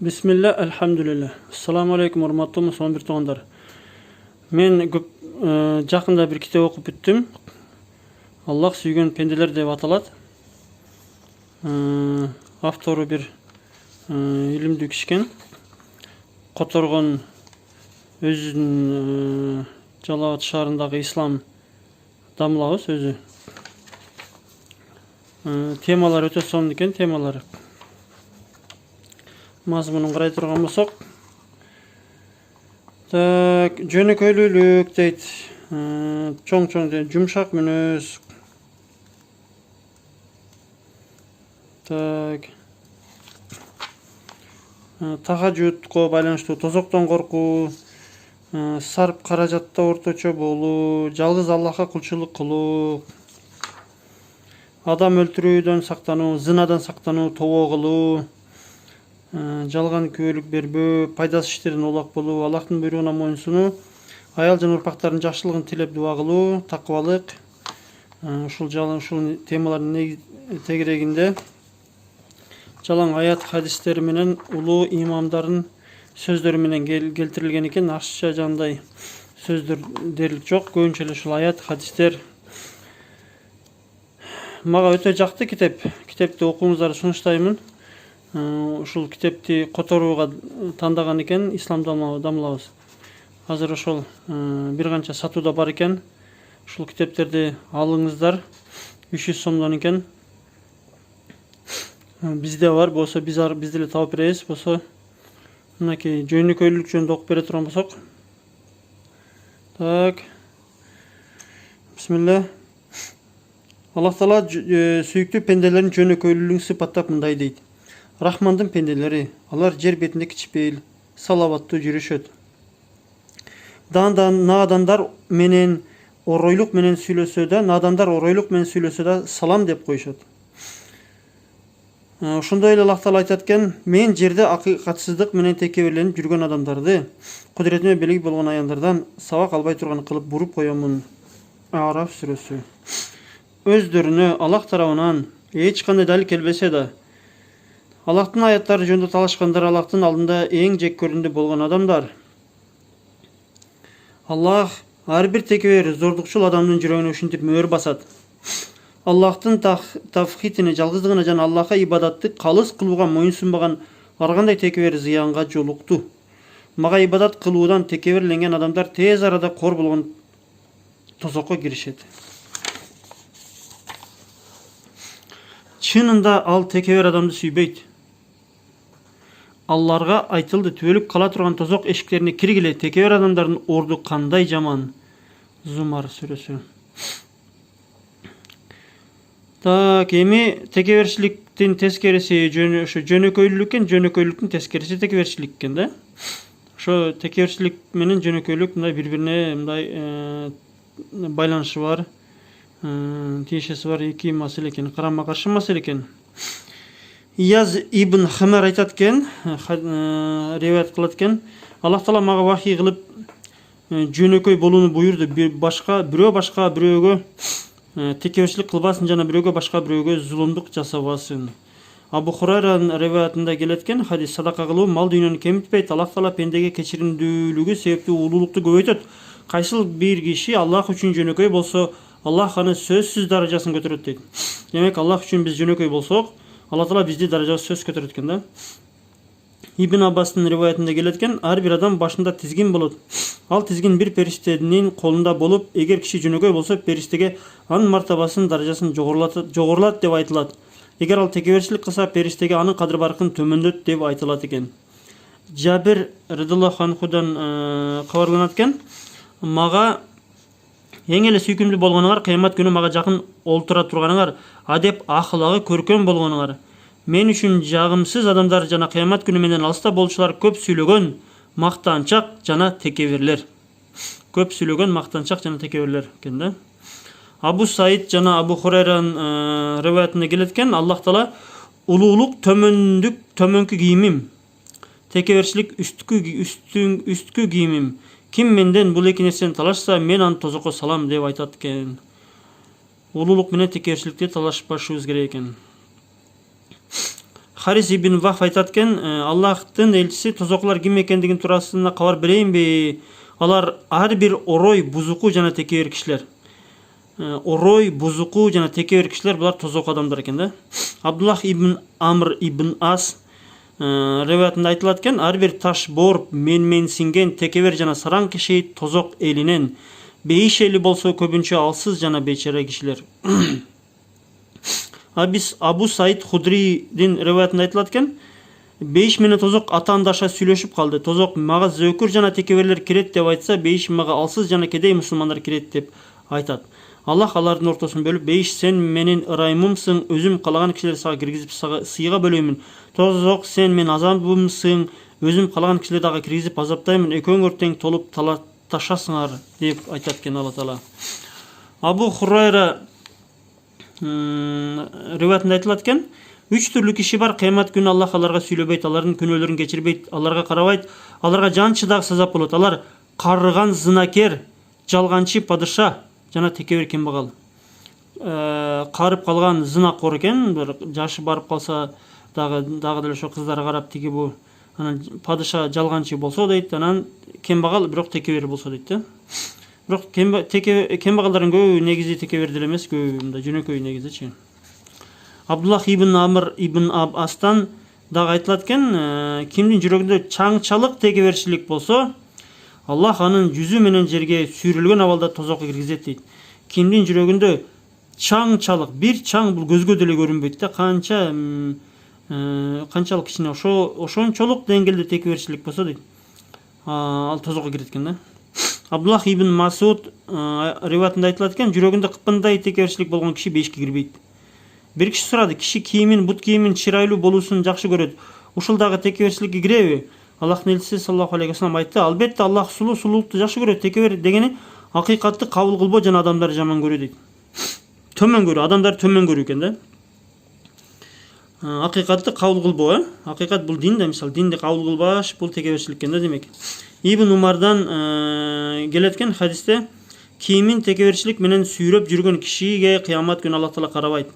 Bismillah, elhamdülillah. Assalamu alaikum, урматтуу мусулман бир туугандар. Мен жакында бир китеп окуп бүттүм. Аллах сүйгөн пенделер деп аталат. Автору бир илимдүү киши экен. Которгон өзүнүн Жалал шаарындагы ислам дамлагыбыз өзү. Темалар өтө сонун экен, темалары. Мазмунун карай турган болсок, жөнөкөйлүүлүк дейт, чоң жумшак мүнөз, тахажжудко байланыштуу тозоктон коркуу, сарп каражатта орточо болуу, жалгыз Аллахка кулчулук кылуу, адам өлтүрүүдөн сактануу, зынадан сактануу, тобо кылуу, жалган күбөлүк бербөө, пайдасыз иштерден улак болуу, Аллахтын буйругуна моюнсунуу, аял жана урпактардын жакшылыгын тилеп дуа кылуу, такыбалык. Ушул темалардын тегерегинде жалаң аят хадистери менен улуу имамдардын сөздөрү менен келтирилген экен. Ашча жандай сөздөр дерлик жок, көбүнчө эле ушул аят хадистер. Мага өтө жакты китеп. Китепти окууңуздарды сунуштаймын. Ушул китепти которууга тандаган экен ислам дамлабыз. Азыр ошол бир канча сатууда бар экен. Ушул китептерди алыңыздар. 300 сомдон экен. Бизде бар, болсо биз деле таап беребиз, болсо мынакей жөнөкөйлүк жөнүндө окуп бере турган болсок. Бисмилlah. Аллах Таала сүйүктүү пенделердин жөнөкөйлүүлүгүн сыпаттап мындай дейт. Рахмандын пенделери, алар жер бетинде кичпейил, салаваттуу жүрүшөт. Надандар менен оройлук менен сүйлөсө да салам деп коюшат. Ошондой эле Аллах Таала айтат экен: мен жерде акыйкатсыздык менен текеберленип жүргөн адамдарды, кудуретиме белги болгон аяндардан сабак албай турган кылып буруп коёмун. Араф сүрөсү. Өздөрүнө Аллах тарабынан эч кандай далил келбесе да, Аллахтын аяттары жөнүндө талашкандар Аллахтын алдында эң жек көрүндү болгон адамдар. Аллах ар бир текебер зордукчул адамдын жүрөгүнө ушинтип мөөр басат. Аллахтын тавхидине, жалгыздыгына жана Аллахка ибадатты калыс кылууга моюнсунбаган ар кандай текебер зыянга жолукту. Мага ибадат кылуудан текеберленген адамдар тез арада кор болгон тозокко киришет. Чынында ал текебер адамды сүйбөйт. Алларга айтылды, түбөлүп кала турган тозок эшиктерине киргиле, текебер адамдардын орду кандай жаман. Зумар сүрөсү. Эми текеберчиликтин тескериси жөнөкөйлүк экен, жөнөкөйлүктүн тескериси текеберчилик экен да. Ошо текеберчилик менен жөнөкөйлүк мындай бири-бирине мындай байланышы бар, тиешеси бар эки маселе экен, карама-каршы маселе экен. Ияз ибн Хамар айтат экен, риwayat кылат экен, Аллах Таала мага вахий кылып жөнөкөй болууну буйурду. Бирөө башка бирөөгө текеберчилик кылбасын жана бирөөгө башка бирөөгө зулумдук жасабасын. Абу Хурайранын риwayatында келет экен, хадис: садака кылуу мал дүйнөнү кемитпейт, Аллах Таала пендеге кечиримдүүлүгү себептүү улуулукту көбөйтөт. Кайсыл бир киши Аллах үчүн жөнөкөй болсо, Аллах аны сөзсүз даражасын көтөрөт дейт. Демек, Аллах үчүн биз жөнөкөй болсок, Аллах Таала бизди даражабыз сөз көтөрөт экен да. Ибн Аббастын риwayatында келет экен, ар бир адам башында тизгин болот. Ал тизгин бир периштенин колунда болуп, эгер киши жөнөкөй болсо, периштеге анын мартабасын, даражасын жогорулат деп айтылат. Эгер ал текеберчилик кылса, периштеге анын кадыр баркын төмөндөт деп айтылат экен. Жабир радиллаху анхудан кабарланат экен, мага эң эле сүйкүмдүү болгонуңар кыямат күнү мага жакын олтура турганыңар, адеп ахлагы көркөм болгонуңар. Мен үчүн жагымсыз адамдар жана кыямат күнү менен алыста болчулар көп сүйлөгөн, мактанчак жана текеберлер. Көп сүйлөгөн, мактанчак жана текеберлер экен да. Абу Саид жана Абу Хурайранын риwayatында келет экен, Аллах Таала улуулук төмөнкү кийимим, текеберчилик үсткү кийимим. Ким менден бул эки нерсени талашса, мен аны тозокко салам деп айтат экен. Улуулук менен текеберчиликти талашпашыбыз керек экен. Харис ибн Вахф айтат экен, Аллахтын элчиси тозоклор ким экендигин туурасында кабар берейинби? Алар ар бир орой, бузуку жана текебер кишилер. Орой, бузуку жана текебер кишилер булар тозок адамдар экен да. Абдуллах ибн Амр ибн Ас риваятында айтылат экен, ар бир таш бооруп менсинген текебер жана сараң киши тозок элинен. Бейиш эли болсо көбүнчө алсыз жана бечара кишилер. Абу Саид Худридин риваятында айтылат экен, 5 менен тозок атаандаша сүйлөшүп калды. Тозок мага зөкүр жана текеберлер кирет деп айтса, 5 мага алсыз жана кедей мусулмандар кирет деп айтат. Аллах алардын ортосун бөлүп, 5 сен менин ырайымымсың, өзүм калаган кишилер сага киргизип сыйга бөлөймүн. Тозок сен мен азабымсың, өзүм калаган кишилерди ага киргизип азаптаймын. Экөөңөр тең толуп талашташасыңар деп айтат экен Алла Таала. Абу Хурайра риваятында айтылат экен, 3 түрлүү киши бар, кыямат күнү Аллах аларга сүйлөбөйт, алардын күнөөлөрүн кечирбейт, аларга карабайт, аларга жан чыдак сазап болот. Алар карыган зынакер, жалганчы падыша жана текебер кембагал. Карып калган зынакор экен, бир жашы барып калса дагы деле ошо кыздарга карап тиги бу анан падыша жалганчы болсо дейт, анан кембагал бирок текебер болсо дейт да. Бирок кембагалдардын көбү негизи текебер деле эмес, көбү мындай жөнөкөй негизичи. Абдуллах ибн Амр ибн Астан дагы айтылат экен, кимдин жүрөгүндө чаңчалык текеберчилик болсо, Аллах анын жүзү менен жерге сүйрүлгөн абалда тозокко киргизет дейт. Кимдин жүрөгүндө чаңчалык, бир чаң бул көзгө деле көрүнбөйт да, канчалык кичине ошончолук деңгээлде текеберчилик болсо дейт, ал тозокко кирет экен да. Абдуллах ибн Масуд риваятында айтылат экен, жүрөгүндө кыпындай текеберчилик болгон киши бешикке кирбейт. Бир киши сурады, киши кийимин, бут кийимин чырайлуу болуусун жакшы көрөт. Ушул дагы текеберчиликке киреби? Аллахтын элчиси саллаллаху алейхи вассалам айтты, албетте Аллах сулуулукту жакшы көрөт. Текебер дегени акыйкатты кабыл кылбоо жана адамдар жаман көрүү дейт. Төмөн көрүү, адамдар төмөн көрүү экен да. Акыйкатты кабыл кылбоо, акыйкат бул дин да, мисалы динди кабыл кылбаш бул текеберчилик экен да демек. Ибн Умардан келет экен хадисте, кийимин текеберчилик менен сүйрөп жүргөн кишиге кыямат күнү Аллах Таала карабайт.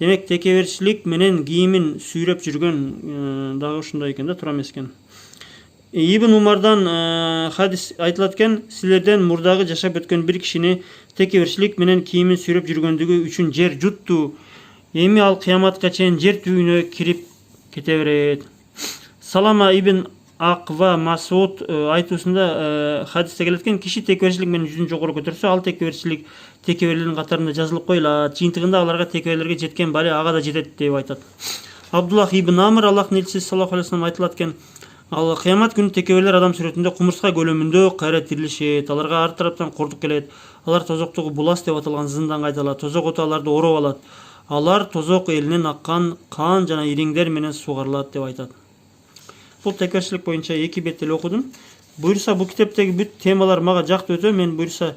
Демек текеберчилик менен кийимин сүйрөп жүргөн дагы ушундай экен да, туура эмес экен. Ибн Умардан хадис айтылат экен, силерден мурдагы жашап өткөн бир кишини текеберчилик менен кийимин сүйрөп жүргөндүгү үчүн жер жутту. Эми ал кыяматка чейин жер түбүнө кирип кете берет. Салама ибн Аква Масуд айтуусунда хадисте келет экен, киши текеберчилик менен жүзүн жогору көтөрсө, ал текеберлердин катарында жазылып коюлат. Жыйынтыгында аларга текеберлерге жеткен бали ага да жетет деп айтат. Абдуллах ибн Амр Аллахтын элчиси саллаллаху алейхи вассалам айтылат экен, ал кыямат күнү текеберлер адам сүрөтүндө кумурска көлөмүндө кайра тирилишет. Аларга ар тараптан кордук келет. Алар тозоктогу булас деп аталган зынданга айдалат. Тозок оту аларды ороп алат. Алар тозок элинен аккан кан жана ириңдер менен сугарылат деп айтат. Бул текеберчилик боюнча 2 бет эле окудум. Буюрса бул китептеги бүт темалар мага жакты өтө. Мен буюрса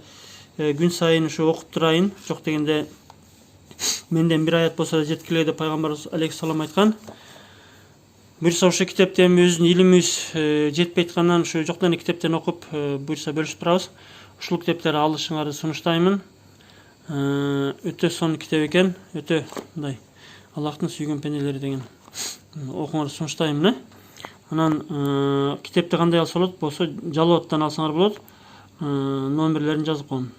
күн сайын ушу окуп турайын. Жок дегенде менден бир аят болсо да жеткиле деп пайгамбарыбыз алейхиссалам айткан. Буюрса ошо китептен биздин илимибиз жетпей аткандан ушу жок дегенде китептен окуп буюрса бөлүшүп турабыз. Ушул китептерди алышыңарды сунуштаймын. Өтө сонун китеп экен, өтө мындай Аллахтын сүйгөн пенделери деген окуңарды сунуштаймын. Анан китепти кандай алса болот? Болсо жалооттан алсаңар болот. Номерлерин жазып коем.